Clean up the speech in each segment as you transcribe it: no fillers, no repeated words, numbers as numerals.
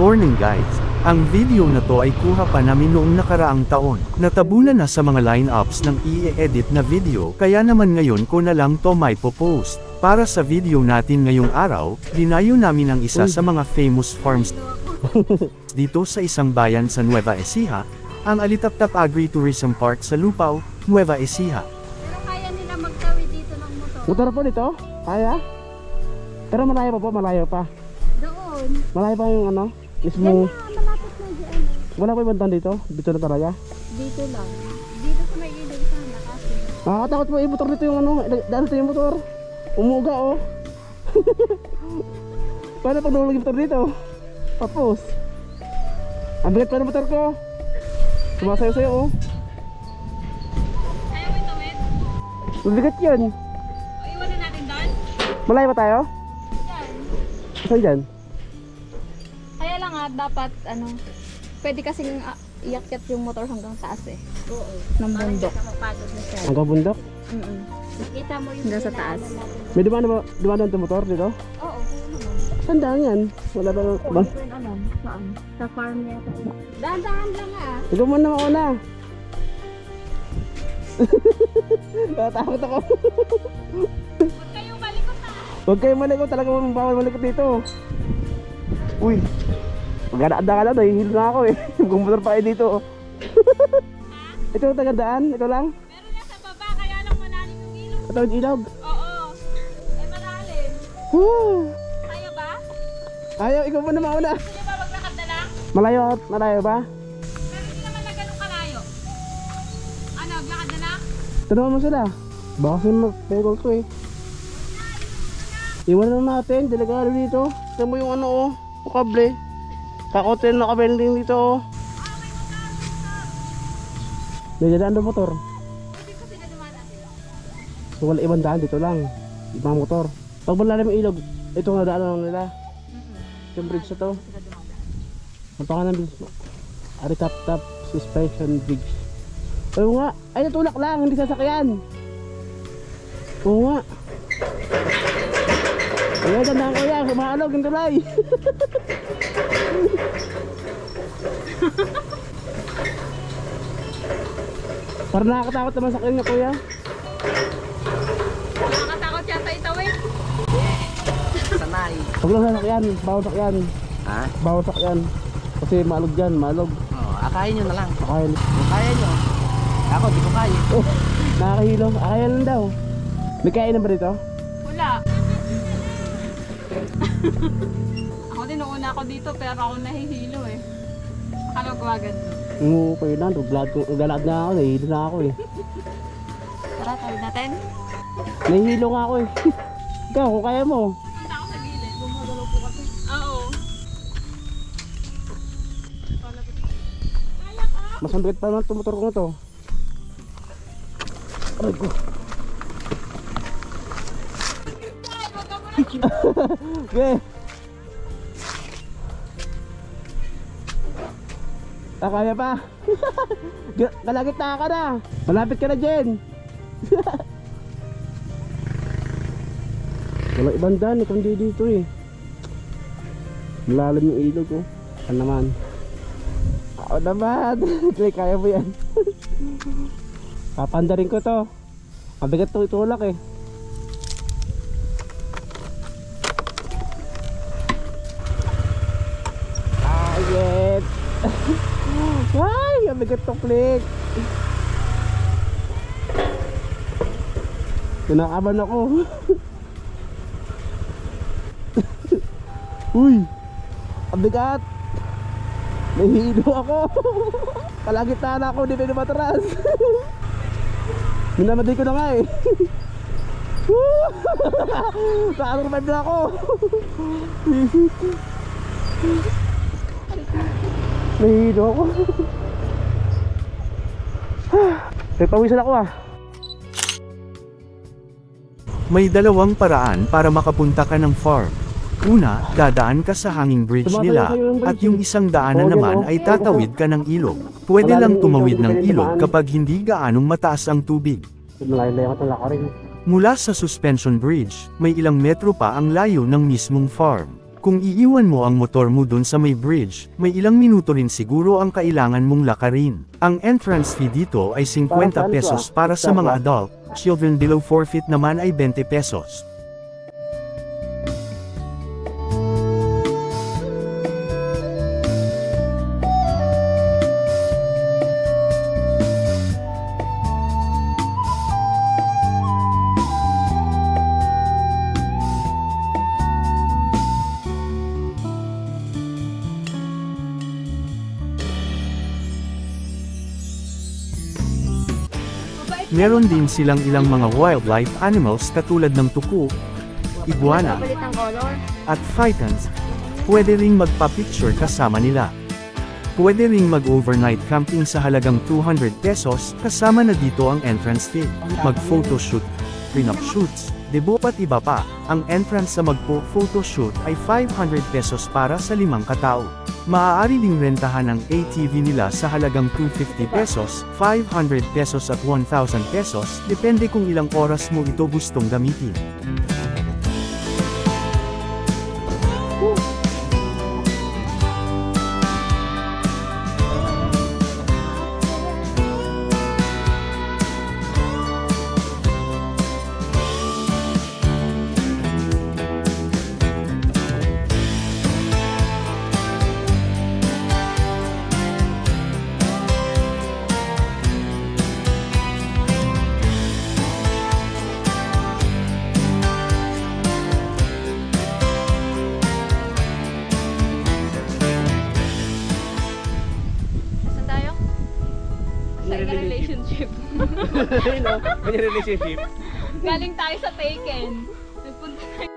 morning guys! Ang video na to ay kuha pa namin noong nakaraang taon. Natabunan na sa mga lineups ng i-edit na video, kaya naman ngayon ko na lang to may post. Para sa video natin ngayong araw, dinayo namin ang isa sa mga famous farms dito sa isang bayan sa Nueva Ecija, ang Alitaptap Agri-Tourism Park sa Lupao, Nueva Ecija. Pero kaya nila magtawid dito ng motor. Motor po dito? Kaya? Pero malayo pa po, malayo pa. Doon. Malayo pa yung ano? Yan Mismo. na, malapit na dyan. Wala pa ibang dito? Dito na talaga? Dito lang. Dito sa may ilog sana kasi. Nakakatakot po yung motor dito yung ano. Dahil ito yung motor. Umuga oh. Paano pag nahulog yung motor dito? Tapos. Ang bigat pa ng motor ko. Sumasayo-sayo oh. Ayaw mo itawid? Mabigat yun. O iwanan natin doon? Malayo pa tayo? Yan. Saan dyan? Kaya lang dapat pwede kasing iakyat yung motor hanggang taas eh. Oo. Ng bundok. Mapagod na siya. Hanggang bundok? Kita mo yung hanggang sa taas. May dumaan ang motor dito? Oo. Saan daan yan? Wala ba? Ba? Saan? Sa farm yata. Dahan-dahan lang Ikaw muna mauna. Natatakot ako. Huwag kayong malikot Huwag kayong malikot. Talaga bawal malikot dito. Uy. Magdaan ka lang. Nahihilo na ako eh. Gumumotor pa kayo dito. Ito ang tagadaan? Ito lang? Meron nga sa baba, kaya lang malalim yung ilog. Ito ang ilog. Oo. Ay malalim. Woo! Kaya ba? Ayaw, ikaw muna mauna. Gusto niyo ba maglakad na lang? Malayo ba? Pero hindi naman na ganun kalayo. Ano, maglakad na lang? Tanungan mo sila. Baka kasi mag-pegol ko eh. Iwan lang natin. Delegado dito. Tignan mo yung ano oh. Yung kable. Kakotin na kabending dito oh. May dadaan doon motor. Pwede ko sila dumadaan sila. So wala ibang daan dito lang. Ibang motor. Pag malalim yung ilog, ito nga daan lang nila. Yung bridge na to. Ang pangalan ng bridge mo? Alitaptap Suspension Bridge. Oo nga. Ay natulak lang. Hindi sasakyan. Oo nga. Ay tandaan ko yan. Sumahalog yung tulay. Parang nakakatakot naman sa kanya kuya. Nakakatakot yata itawid. Sanay. Huwag lang sasakyan. Bawal sakyan. Ha? Bawal sakyan. Kasi maalog dyan. Maalog. Oh, akayin nyo na lang. Akaya. Kung kaya nyo. Ako, di ko kaya. Oh, nakakahilo. Akaya lang daw. May kain na ba dito? Wala. Ako din, nauna ako dito pero ako nahihilo eh. Akala ko agad. Oo, kayo na. Naglalakad na ako. Nahihilo na ako eh. Tara, tawid natin. Nahihilo nga ako eh. Ikaw, kung kaya mo. Punta ako sa gilid. Gumagalaw po kasi. Oo. Kaya ka? Mas mabigat pa naman itong motor ko na to. Aray ko. Ay, wag ka muna. Okay. Kaya pa. Kalagit na ka na. Malapit ka na Jen. Wala ibang daan eh, kundi dito eh. Malalim yung ilog oh. Ano naman? Ako naman. Kaya mo yan. Papandarin ko to. Mabigat to itulak eh. Ayet. Ay, mabigat to click. Kinakaban ako. Uy, mabigat. Nahihilo ako. Kalagitnaan ako, di pwede matras. Minamadali ko na nga eh. Naka-survive na ako. Nahihilo ako. May pawisan ako ah. May dalawang paraan para makapunta ka ng farm. Una, dadaan ka sa hanging bridge nila, at yung isang daanan naman ay tatawid ka ng ilog. Pwede lang tumawid ng ilog kapag hindi gaanong mataas ang tubig. Malayo-layo ko talaga rin. Mula sa suspension bridge, may ilang metro pa ang layo ng mismong farm. Kung iiwan mo ang motor mo dun sa may bridge, may ilang minuto rin siguro ang kailangan mong lakarin. Ang entrance fee dito ay 50 pesos para sa mga adult, children below 4 feet naman ay 20 pesos. Meron din silang ilang mga wildlife animals katulad ng tuku, iguana, Palit ng color. at pythons. Pwede ring magpa-picture kasama nila. Pwede ring mag-overnight camping sa halagang 200 pesos, kasama na dito ang entrance fee. Mag-photoshoot, prenup shoots, debo at iba pa. Ang entrance sa magpo-photoshoot ay 500 pesos para sa 5 katao. Maaari ding rentahan ang ATV nila sa halagang 250 pesos, 500 pesos at 1,000 pesos, depende kung ilang oras mo ito gustong gamitin. Saan tayo? Sa relationship. May relationship. Galing tayo sa Taken. Nagpunta tayo.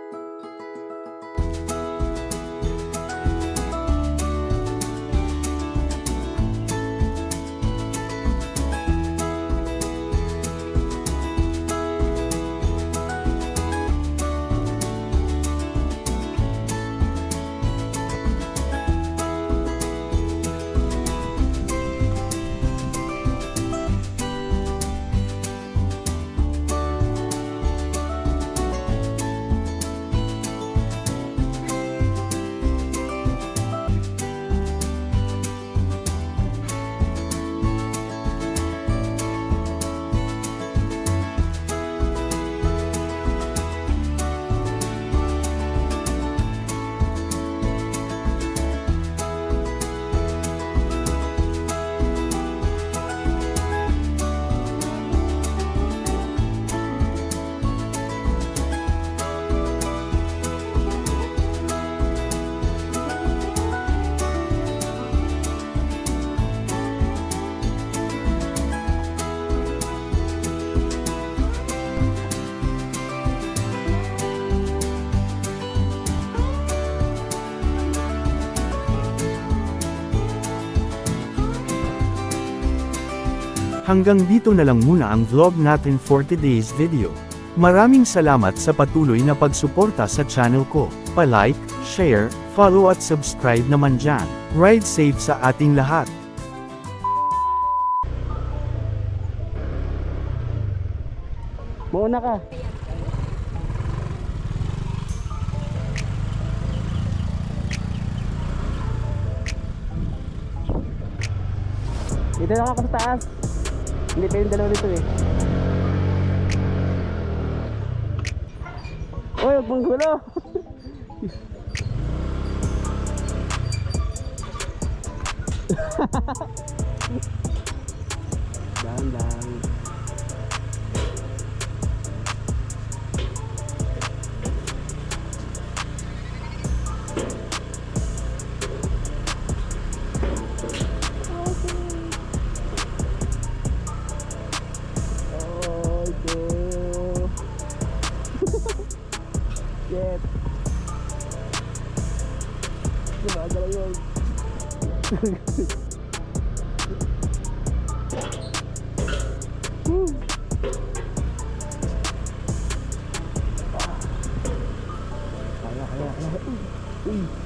Hanggang dito na lang muna ang vlog natin for today's video. Maraming salamat sa patuloy na pagsuporta sa channel ko. Pa-like, share, follow at subscribe naman dyan. Ride safe sa ating lahat. Mauna ka. Dito lang ako sa taas. Hindi pa yung dalawa dito eh. Uy, huwag mong gulo. Dahan-dahan. Yes. Diba, galaw yun. Kaya. Uy.